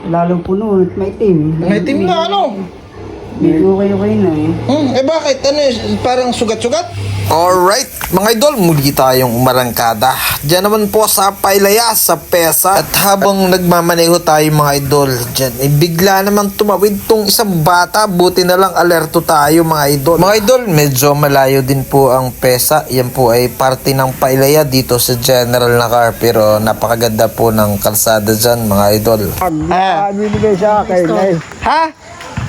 Lalong puno at maitim. Maitim na ano? Medyo okay na eh. Eh bakit? Ano parang sugat-sugat? Alright, mga idol, muli tayong umarangkada. Diyan naman po sa Pailaya, sa PESA. At habang nagmamaneho tayo mga idol, diyan, bigla naman tumawid tong isang bata. Buti na lang alerto tayo mga idol. Mga idol, medyo malayo din po ang PESA. Yan po ay parte ng Pailaya dito sa General na car. Pero napakaganda po ng kalsada dyan mga idol. Binigay sa akin eh. Ha?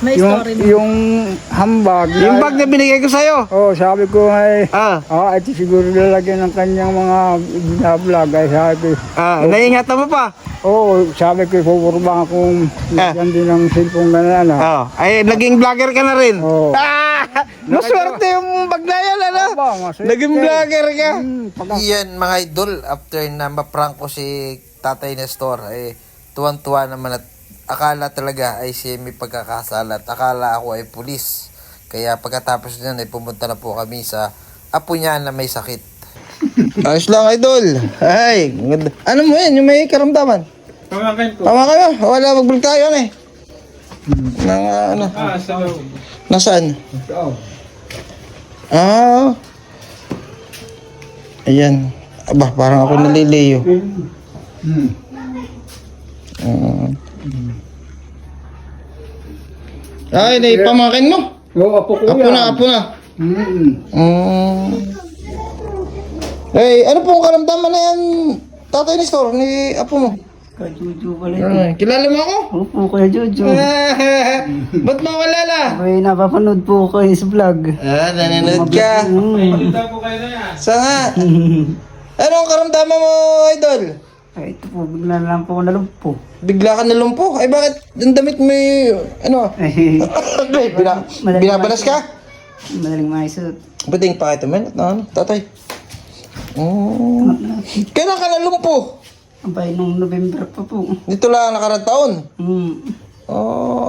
May Yung, story mo. yung hambag. Yung bag na binigay ko sa'yo? Sabi ko ay, Ah, ito siguro lalagyan ng kanyang mga binablog. Ay sabi, naingatan mo pa? sabi ko, pupurbahan kung lagyan din ng cellphone na ano. Ay, naging vlogger ka na rin? Oo. Maswerte yung bag na yan, ano? Naging vlogger ka? Pagka- Yan, mga idol, after na maprank ko si Tatay Nestor, tuwan-tuwa naman at akala talaga ay siya may pagkakasala at akala ako ay pulis. Kaya pagkatapos niyan ay pumunta na po kami sa apo niya na may sakit. Ayos lang, idol. Ay, ano mo yan? Yung may karamdaman? Pamangkin ko. Tama kayo. Wala, magbalik tayo eh. Ano? Sa loob. Nasaan? Ito. Ayan. Aba, parang ako naliliyo. Ay, naipamakin mo. Apo ko Apo na, apo na. Eh, ano pong karamdaman na yan, Tatay Nestor, ni apo mo? Kuya Jojo pala ito. Kilala mo ako? Opo, Kuya Jojo. Ba't mawala na? Ay, napapanood po ko sa vlog. Nanonood ka. Saan nga? Ano ang karamdaman mo, idol? Ay, ito po, bigla na lang po ako nalumpo. Bigla ka nalumpo. Ay, bakit ang damit mo ano? Ay, Binabalas ka? madaling maisot. Pwedeng pakita mo yun? Ano, tatay? Kailan ka nalumpo? Abay, nung November pa po. Dito lang nakarang taon.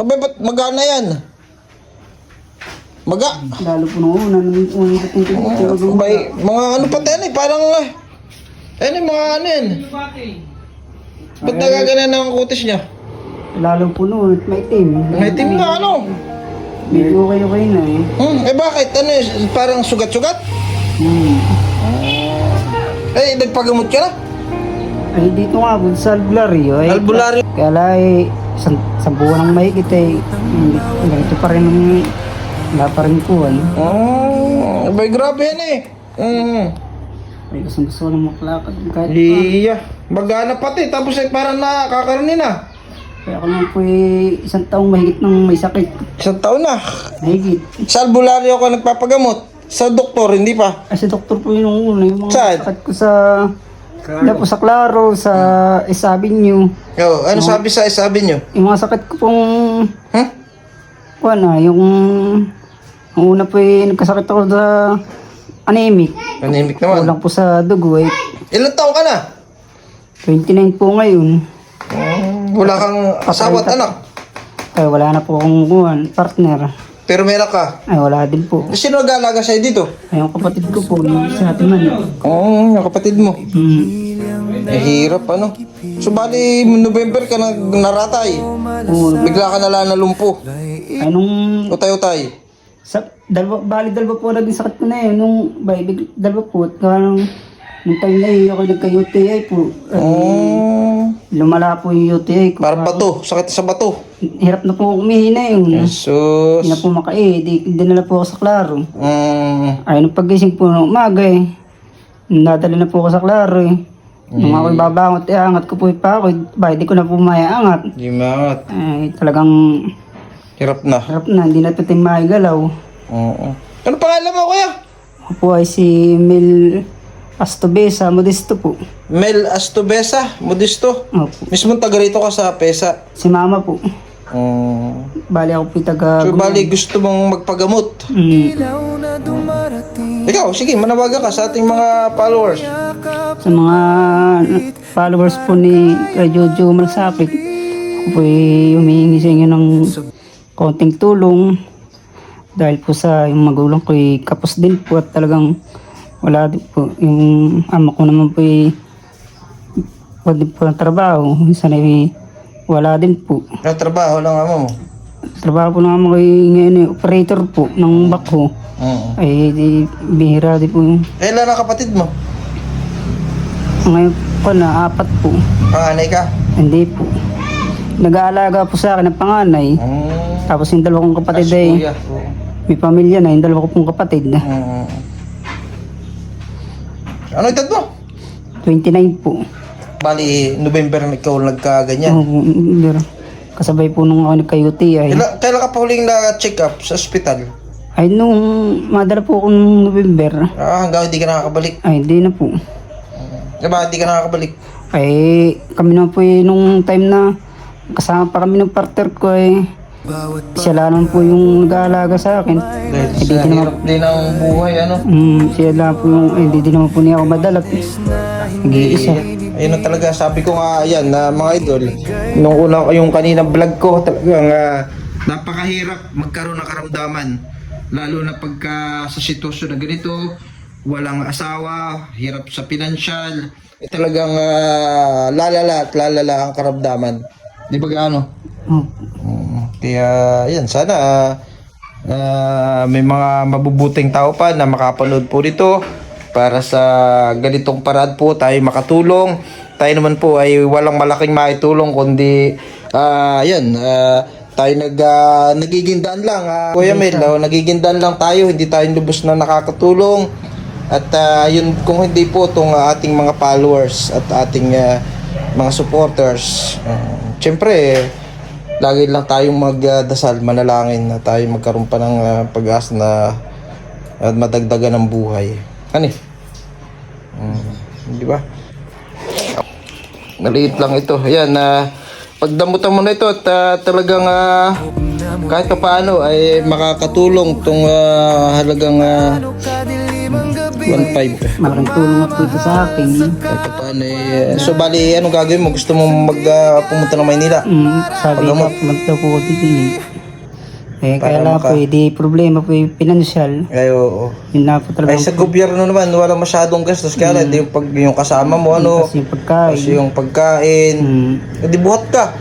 Abay, ba't maga na yan? Maga? Lalo po nung una, nung dating ko dito. Abay, mga ano pa tayo parang mga ano yan. Ba't nagaganan ng kutis niya? Lalo po nung maitim. Maitim na ano? Medyo okay na eh. Bakit? Ano parang sugat-sugat? Nagpagamot ka na? Ay, dito nga po sa albularyo. Ay, Albularyo? Kaya lang sa buwan ng mahigit ay ganito pa rin wala pa rin po. Abay, grabe yan eh. Ay, gusto ko lang maklakad. Kahit pa. Iya. Magana pati. Tapos parang nakakaroon na. Kaya ako naman po isang taong mahigit ng may sakit. Isang taon na. Mahigit. Sa albularyo ka nagpapagamot. Sa doktor, hindi pa. Ay, si doktor po yung una. Yung mga Saan? sakit ko sa... Wala po sa Claro, sa Isabinyo. Ano sabi nyo? Yung mga sakit ko pong... Huh? yung... Ang una po nagkasakit ako sa... Anemic. Anemic naman. Kulang po sa dugo eh. Ilan taon ka na? 29 po ngayon. Wala kang asawa at anak. Ay, wala na po akong partner. Pero meron ka. Ay, wala din po. Sino nag-aalaga sa'yo dito? Ay, yung kapatid ko po, sa atin man. Yung kapatid mo. Hirap ano. So bali, November ka naratay. Bigla ka nalang nalumpo. Ay, nung... Utay-utay. Dalawa po naging sakit ko na yun. Dalawa po. Nung time na yun, ako nagka-UTI po. Lumala po yung UTI ko. Parang bato. Sakit sa bato. Hirap na po umihina yun. Sus. Hindi na po dinala po ako sa Claro. Mm. Ay, nung pagising po ng umaga nadala na po ako sa Claro Nung ako'y babangot, angat ko po yung pakod. Di ko na po maiangat. Di mangat. Ay, talagang Hirap na. harap na, hindi na pating maigalaw. Oo. Ano pangalan mo, kuya? Ako po ay si Mel Astobesa, Modesto po. Mel Astobesa, Modesto. Opo. Mismo taga rito ka sa PESA. Si Mama po. Bali ako po yung taga... So bali gusto mong magpagamot. Ikaw, sige, manawagan ka sa ating mga followers. Sa mga followers po ni Jojo Malsapit, ako po ay humihingi sa inyo ng konting tulong dahil po sa yung magulang ko ay kapos din po at talagang wala din po. Yung ama ko naman po ay wala din po ng trabaho. Minsan ay Wala din po. Ano trabaho lang amo mo? Trabaho po naman kay ngayon operator po ng backhoe. Oo. Ay di bihira din po yung Ilan ang kapatid mo? ngayon ko na 4 po. Panganay ka? Hindi po. Nag-aalaga po sa akin ng panganay. Tapos yung dalawa kong kapatid ay Kuya. may pamilya na, yung dalawa ko pong kapatid na. Ano edad mo? 29 po. Bali, November na ikaw nagkaganyan. Oo, kasabay po nung ako nagka-UT ay. Kailan ka pa huling na-check up sa ospital? Ay nung madala po ako nung November. Hanggang hindi ka nakakabalik. Ay hindi na po. Diba, hindi ka nakakabalik? Ay kami naman po nung time na kasama pa kami ng partner ko ay siya lang po yung nag-aalaga sa akin. Dahil sa hirap din ang buhay, ano? Siya lang po yung, hindi din naman po niya ako madalat. Nag-iisa. Ayun na talaga, sabi ko nga, yan, na mga idol, nung una yung kaninang vlog ko, talagang napakahirap magkaroon ng karamdaman. Lalo na pagka sa sitwasyon na ganito, walang asawa, hirap sa pinansyal, talagang lalala at lalala ang karamdaman. Di ba gaano? Kaya yan, sana may mga mabubuting tao pa na makapanood po dito para sa ganitong paraan po tayo makatulong. Tayo naman po ay walang malaking maitulong kundi tayo nagiging daan lang. Kuya Mel, nagiging daan lang tayo, hindi tayo lubos na nakakatulong. At yun, kung hindi po itong ating mga followers at ating mga supporters, syempre lagi lang tayong magdasal, manalangin na tayo magkaroon pa ng pag-asa na at madagdagan ng buhay. Ano eh? Di ba? Maliit lang ito. Ayan, pagdamutan mo na ito at talagang kahit pa paano ay makakatulong itong halagang 1.5. Maraming tulong na po ito sa akin. Kahit pa paano so bali, anong gagawin mo? Gusto mo pumunta ng Maynila? Sabi ko, pumunta po ko dito. Kaya lang po, di problema po yung pinansyal. Ay, oo. Yun na po talaga. Ay, sa gobyerno naman, walang masyadong gastos. Kaya lang, yung kasama mo, Kasi yung pagkain. kasi yung pagkain. Hindi buhat ka.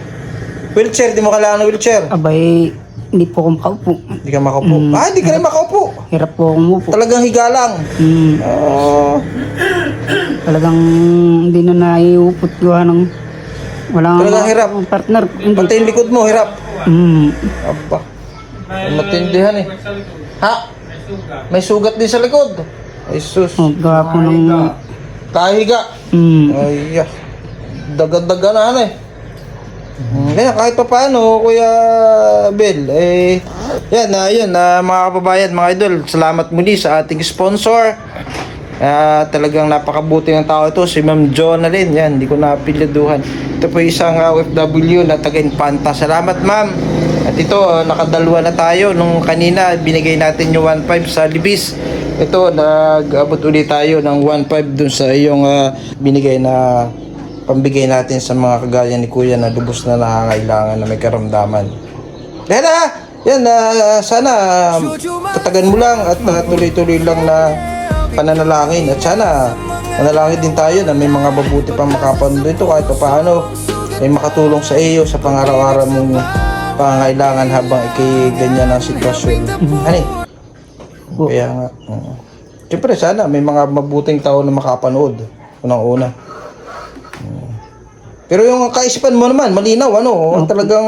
Wheelchair, di mo kailangan ng wheelchair. Abay, hindi po ako makaupo. Hindi ka makaupo. Hindi ka rin makaupo. Hirap po akong umupo. Talagang higa lang. Talagang hindi na naiupot gawa ng walang Talagang hirap. partner. Hindi. Pati yung likod mo, hirap. Aba. Matindihan eh. Ha? May sugat din sa likod. Ay, sus. Gawa po ng Kahiga. Ay, dagan-dagan na eh. Kaya kahit pa paano, Kuya Bel, yan, mga kababayan, mga idol, salamat muli sa ating sponsor. Talagang napakabuti ng tao ito, si Ma'am Jonalyn, yan, hindi ko napilyaduhan. Ito po isang OFW na taga-Infanta. Salamat, Ma'am. At ito, nakadalwa na tayo. Nung kanina, binigay natin yung 1.5 sa Libis. Ito, nag-abot ulit tayo ng 1.5 dun sa iyong binigay na pambigay natin sa mga kagaya ni Kuya na lubos na nakakailangan na may karamdaman. Yan, sana tatagan mo lang at tuloy-tuloy lang na pananalangin. At sana manalangin din tayo na may mga mabuti pang makapanood ito kahit pa paano may makatulong sa iyo sa pang-araw-araw mong pangangailangan habang ikay ganyan ang sitwasyon. Kaya nga, siyempre sana may mga mabuting tao na makapanood unang-una. Pero yung kaisipan mo naman, malinaw, talagang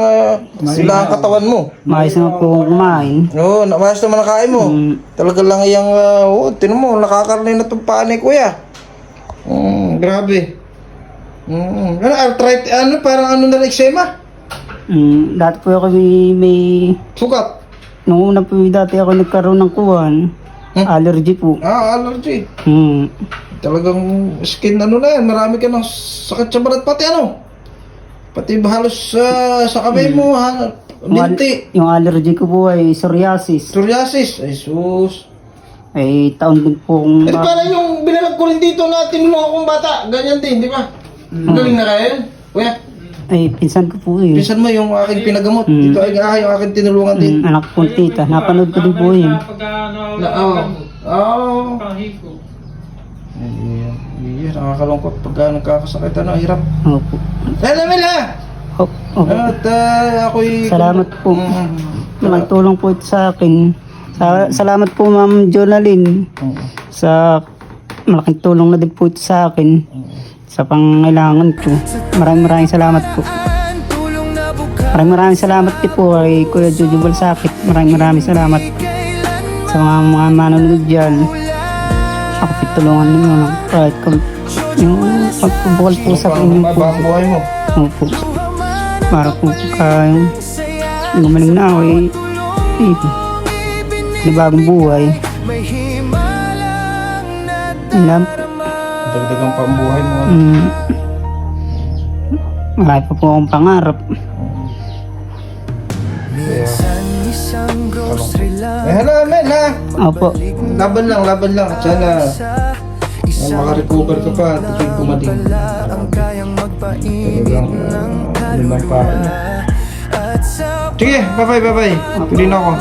sila ang katawan mo. maayos na po akong kumain. Oo, namayos naman ang kain mo. Talaga lang yung, tinan mo, nakakarnay na itong paa ni Kuya. Grabe. Arthritis, parang na eczema? Dati po ako may Sukat? nung una po dati ako nagkaroon ng kuwan. Allergy po. Allergy. Talagang skin na yan, marami ka ng sakit sa balat pati pati halos sa kamay mo, linti. Yung allergy ko po ay psoriasis. Psoriasis, ay sus. Ay taon din po akong... Parang yung binalag ko rin dito na tinulong akong bata, ganyan din, di ba? Galing na kaya yun, Kuya. Ay pinsan ko po eh. Pinsan mo yung aking pinagamot, ito ay yung aking tinulungan din. Anak ko tita, napanood ko din po yun. Nakakalungkot pagka nagkakasakit, hirap. Opo. Lamil ha! Opo. At ako'y... Salamat po. Nagtulong po ito sa akin. Salamat po Ma'am Jonalyn sa malaking tulong na din po ito sa akin sa pangailangan ko. Maraming salamat po. Maraming salamat din po kay Kuya Jojo Balsakit. Maraming salamat sa mga manonood dyan. Ako pitulungan ninyo ng kahit yung pagpubukal po sa inyong po. Buhay mo. Opo. Para po kayong gumaling na ako bagong buhay. Alam. Dagdagang pambuhay mo. Marami pa po akong pangarap. Hala, Mel ha. Opo. Laban lang. Sana makarecover ka pa at ikay pumating. Talagang limang pa. Sige, bye-bye. Tuloy na ako.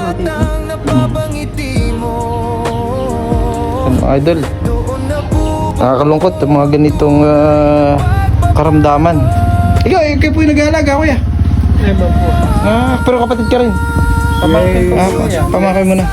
Mga idol, nakakalungkot ang mga ganitong karamdaman. Ikaw po yung nag-aalaga, kuya. Pero kapatid ka rin. Pamangkin mo na.